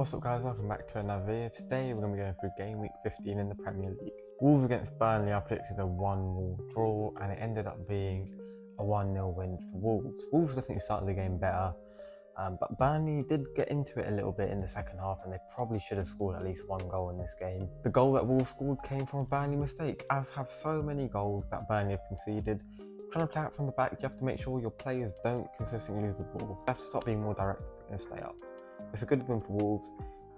What's up guys, welcome back to another video. Today we're going to be going through game week 15 in the Premier League. Wolves against Burnley, I predicted a 1-1 draw and it ended up being a 1-0 win for Wolves. Wolves definitely started the game better, but Burnley did get into it a little bit in the second half and they probably should have scored at least one goal in this game. The goal that Wolves scored came from a Burnley mistake, as have so many goals that Burnley have conceded. Trying to play out from the back, you have to make sure your players don't consistently lose the ball. You have to stop being more direct and stay up. It's a good win for Wolves.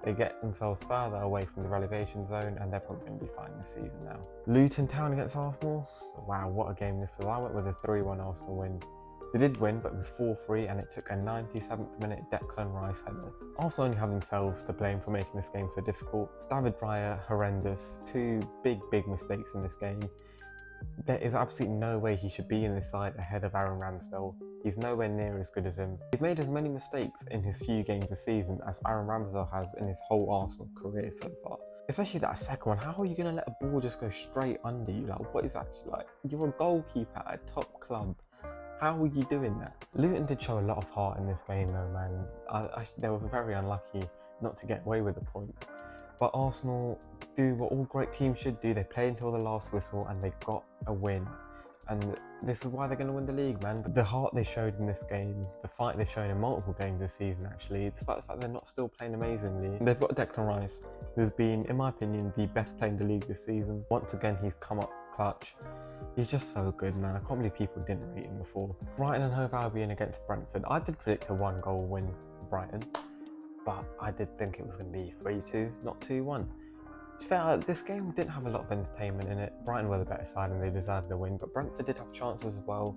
They get themselves further away from the relegation zone and they're probably going to be fine this season now. Luton Town against Arsenal. Wow, what a game this was. I went with a 3-1 Arsenal win. They did win, but it was 4-3 and it took a 97th minute Declan Rice header. Arsenal only have themselves to blame for making this game so difficult. David Raya, horrendous. Two big mistakes in this game. There is absolutely no way he should be in this side ahead of Aaron Ramsdale. He's nowhere near as good as him. He's made as many mistakes in his few games this season as Aaron Ramsdale has in his whole Arsenal career so far. Especially that second one. How are you going to let a ball just go straight under you? Like, what is that like? You're a goalkeeper at a top club. How are you doing that? Luton did show a lot of heart in this game though, man. They were very unlucky not to get away with the point. But Arsenal do what all great teams should do. They play until the last whistle and they got a win. And this is why they're going to win the league, man. The heart they showed in this game, the fight they've shown in multiple games this season actually, despite the fact they're not still playing amazingly. They've got Declan Rice, who's been, in my opinion, the best player in the league this season. Once again, he's come up clutch. He's just so good, man. I can't believe people didn't rate him before. Brighton and Hove Albion against Brentford. I did predict a 1-goal win for Brighton, but I did think it was going to be 3-2, not 2-1. To be fair, this game didn't have a lot of entertainment in it. Brighton were the better side and they deserved the win, but Brentford did have chances as well.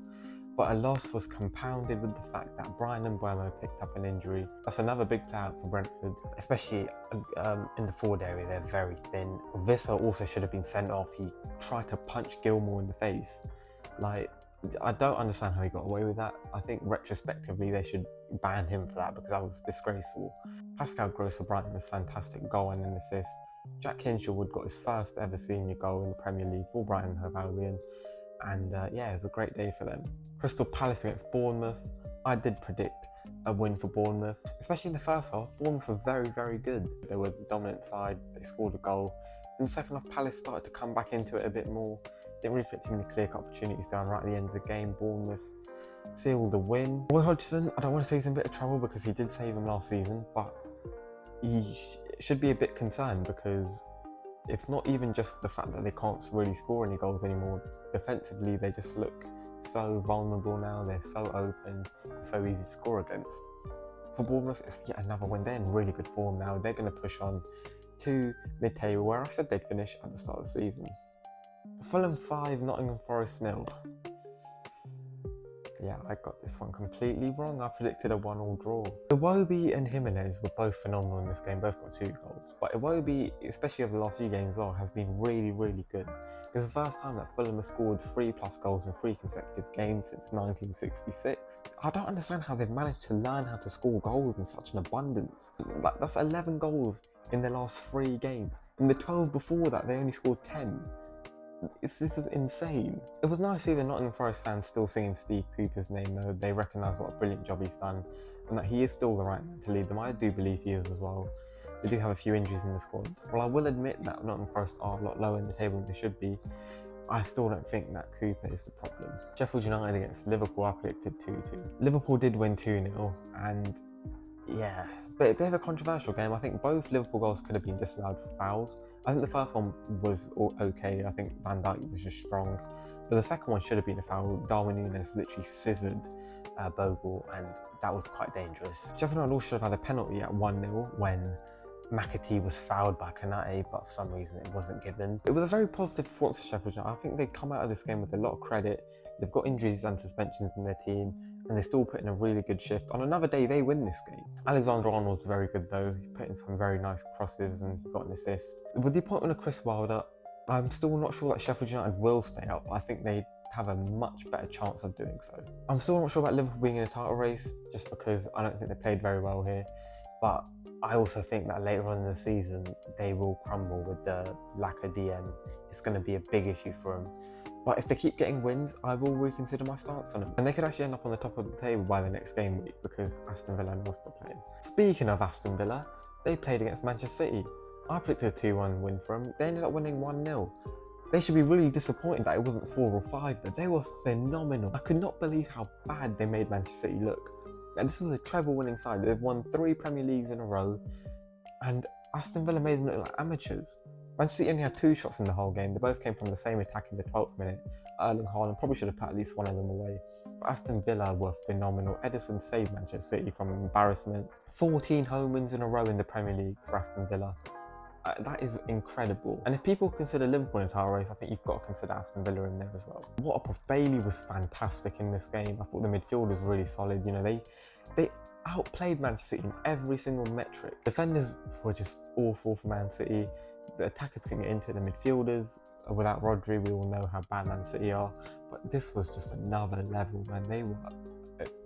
But a loss was compounded with the fact that Brian and Mbeumo picked up an injury. That's another big play out for Brentford, especially in the forward area. They're very thin. Visser also should have been sent off. He tried to punch Gilmour in the face. Like, I don't understand how he got away with that. I think retrospectively they should ban him for that because that was disgraceful. Pascal Gross for Brighton was fantastic, goal and an assist. Jack Hinshelwood got his first ever senior goal in the Premier League for Brighton and Hove Albion, and yeah, it was a great day for them. Crystal Palace against Bournemouth. I did predict a win for Bournemouth, especially in the first half. Bournemouth were very good. They were the dominant side, they scored a goal. In the second half, Palace started to come back into it a bit more. Didn't really put too many clear-cut opportunities down right at the end of the game. Bournemouth sealed the win. Roy Hodgson, I don't want to say he's in a bit of trouble because he did save him last season, but he should be a bit concerned because it's not even just the fact that they can't really score any goals anymore. Defensively, they just look so vulnerable now. They're so open, so easy to score against. For Bournemouth, it's yet another win. They're in really good form now. They're going to push on to mid-table, where I said they'd finish at the start of the season. Fulham 5, Nottingham Forest 0. Yeah, I got this one completely wrong. I predicted a 1-1 draw. Iwobi and Jimenez were both phenomenal in this game, both got 2 goals. But Iwobi, especially over the last few games, has been really good. It's the first time that Fulham has scored 3+ goals in 3 consecutive games since 1966. I don't understand how they've managed to learn how to score goals in such an abundance. Like, that's 11 goals in their last 3 games. In the 12 before that, they only scored 10. This is insane. It was nice to see the Nottingham Forest fans still singing Steve Cooper's name though. They recognise what a brilliant job he's done and that he is still the right man to lead them. I do believe he is as well. They do have a few injuries in the squad. Well, I will admit that Nottingham Forest are a lot lower in the table than they should be. I still don't think that Cooper is the problem. Sheffield United against Liverpool, I predicted 2-2. Liverpool did win 2-0 and yeah, but a bit of a controversial game. I think both Liverpool goals could have been disallowed for fouls. I think the first one was okay. I think Van Dijk was just strong. But the second one should have been a foul. Darwin Núñez literally scissored Bogle, and that was quite dangerous. Sheffield United also should have had a penalty at 1-0 when McAtee was fouled by Kanate, but for some reason it wasn't given. It was a very positive performance for Sheffield United. I think they come out of this game with a lot of credit. They've got injuries and suspensions in their team, and they still put in a really good shift. On another day, they win this game. Alexander-Arnold's very good though. He put in some very nice crosses and got an assist. With the appointment of Chris Wilder, I'm still not sure that Sheffield United will stay up. I think they have a much better chance of doing so. I'm still not sure about Liverpool being in a title race, just because I don't think they played very well here. But I also think that later on in the season, they will crumble with the lack of DM. It's going to be a big issue for them. But if they keep getting wins, I will reconsider my stance on them. And they could actually end up on the top of the table by the next game week because Aston Villa are still playing. Speaking of Aston Villa, They played against Manchester City. I predicted a 2-1 win for them. They ended up winning 1-0. They should be really disappointed that it wasn't 4 or 5 though. They were phenomenal. I could not believe how bad they made Manchester City look. And this is a treble winning side. They've won 3 Premier Leagues in a row, and Aston Villa made them look like amateurs. Manchester City only had 2 shots in the whole game. They both came from the same attack in the 12th minute. Erling Haaland probably should have put at least one of them away. But Aston Villa were phenomenal. Ederson saved Manchester City from embarrassment. 14 home wins in a row in the Premier League for Aston Villa. That is incredible. And if people consider Liverpool in a title race, I think you've got to consider Aston Villa in there as well. What up of Bailey was fantastic in this game. I thought the midfield was really solid. You know, they outplayed Manchester City in every single metric. Defenders were just awful for Man City. The attackers couldn't get into it. The midfielders, without Rodri, we all know how bad Man City are. But this was just another level, man.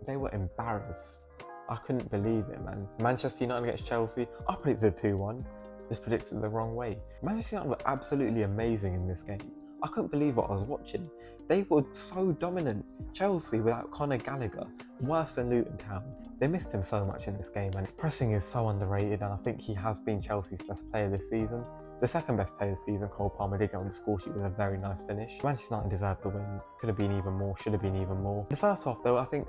They were embarrassed. I couldn't believe it, man. Manchester United against Chelsea, I predicted a 2-1. Just predicted it the wrong way. Manchester United were absolutely amazing in this game. I couldn't believe what I was watching. They were so dominant. Chelsea without Conor Gallagher, worse than Luton Town. They missed him so much in this game, and his pressing is so underrated, and I think he has been Chelsea's best player this season. The second best player this season, Cole Palmer, did get on the score sheet with a very nice finish. Manchester United deserved the win. Could have been even more, should have been even more. The first half though, I think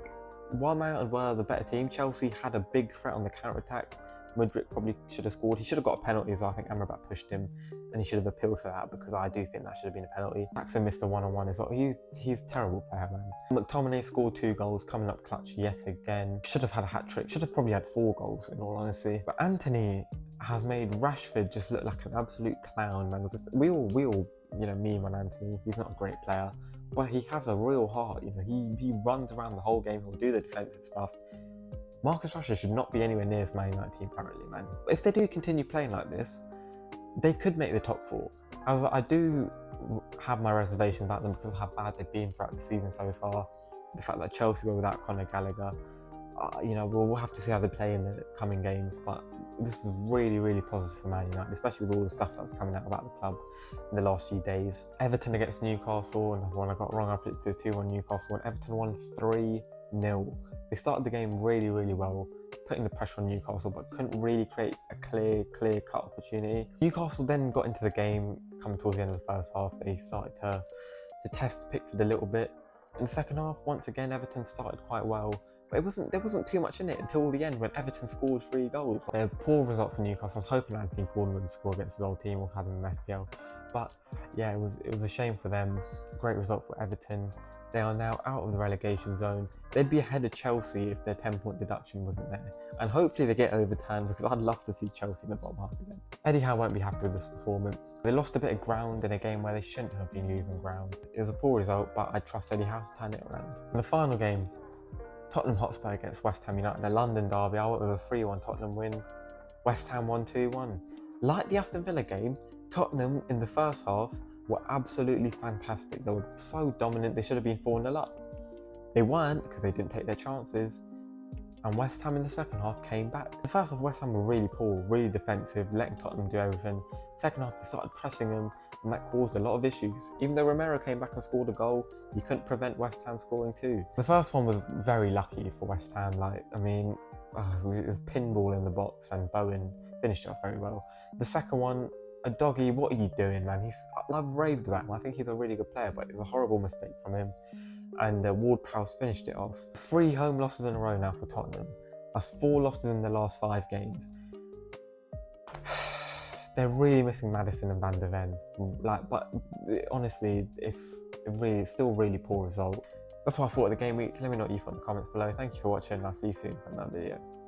while Man United were the better team, Chelsea had a big threat on the counter-attacks. Mudryk probably should have scored. He should have got a penalty as well. I think Amrabat pushed him and he should have appealed for that, because I do think that should have been a penalty. Jackson missed a one-on-one as well. He's a terrible player, man. McTominay scored 2 goals, coming up clutch yet again. Should have had a hat-trick. Should have probably had 4 goals in all honesty. But Anthony has made Rashford just look like an absolute clown, man. Because we all you know, meme on Anthony. He's not a great player, but he has a real heart. You know, he runs around the whole game. He'll do the defensive stuff. Marcus Rashford should not be anywhere near this Man United team currently, man. But if they do continue playing like this, they could make the top 4. However, I do have my reservations about them because of how bad they've been throughout the season so far. The fact that Chelsea were without Conor Gallagher, you know, we'll have to see how they play in the coming games. But this was really, really positive for Man United, especially with all the stuff that was coming out about the club in the last few days. Everton against Newcastle, another one I got wrong. I predicted 2-1 Newcastle, and Everton won 3-0. They started the game really, really well, putting the pressure on Newcastle, but couldn't really create a clear-cut opportunity. Newcastle then got into the game, coming towards the end of the first half. They started to test Pickford a little bit. In the second half, once again, Everton started quite well, but there wasn't too much in it until the end when Everton scored 3 goals. A poor result for Newcastle. I was hoping Anthony Gordon would score against his old team or had him in FPL, but yeah, it was a shame for them. Great result for Everton. They are now out of the relegation zone. They'd be ahead of Chelsea if their 10-point deduction wasn't there. And hopefully they get overturned, because I'd love to see Chelsea in the bottom half again. Eddie Howe won't be happy with this performance. They lost a bit of ground in a game where they shouldn't have been losing ground. It was a poor result, but I trust Eddie Howe to turn it around. In the final game, Tottenham Hotspur against West Ham United, a London derby. I went with a 3-1 Tottenham win. West Ham won 2-1. Like the Aston Villa game, Tottenham in the first half were absolutely fantastic. They were so dominant, they should have been 4-0 up. They weren't, because they didn't take their chances. And West Ham in the second half came back. The first half, West Ham were really poor, really defensive, letting Tottenham do everything. Second half, they started pressing them, and that caused a lot of issues. Even though Romero came back and scored a goal, you couldn't prevent West Ham scoring too. The first one was very lucky for West Ham. It was pinball in the box, and Bowen finished it off very well. The second one, Doggy, what are you doing, man? I've raved about him. I think he's a really good player, but it was a horrible mistake from him. And Ward-Prowse finished it off. 3 home losses in a row now for Tottenham. That's 4 losses in the last 5 games. They're really missing Maddison and Van der Ven. But honestly, it's still a really poor result. That's what I thought of the game week. Let me know what you thought in the comments below. Thank you for watching, and I'll see you soon for another video.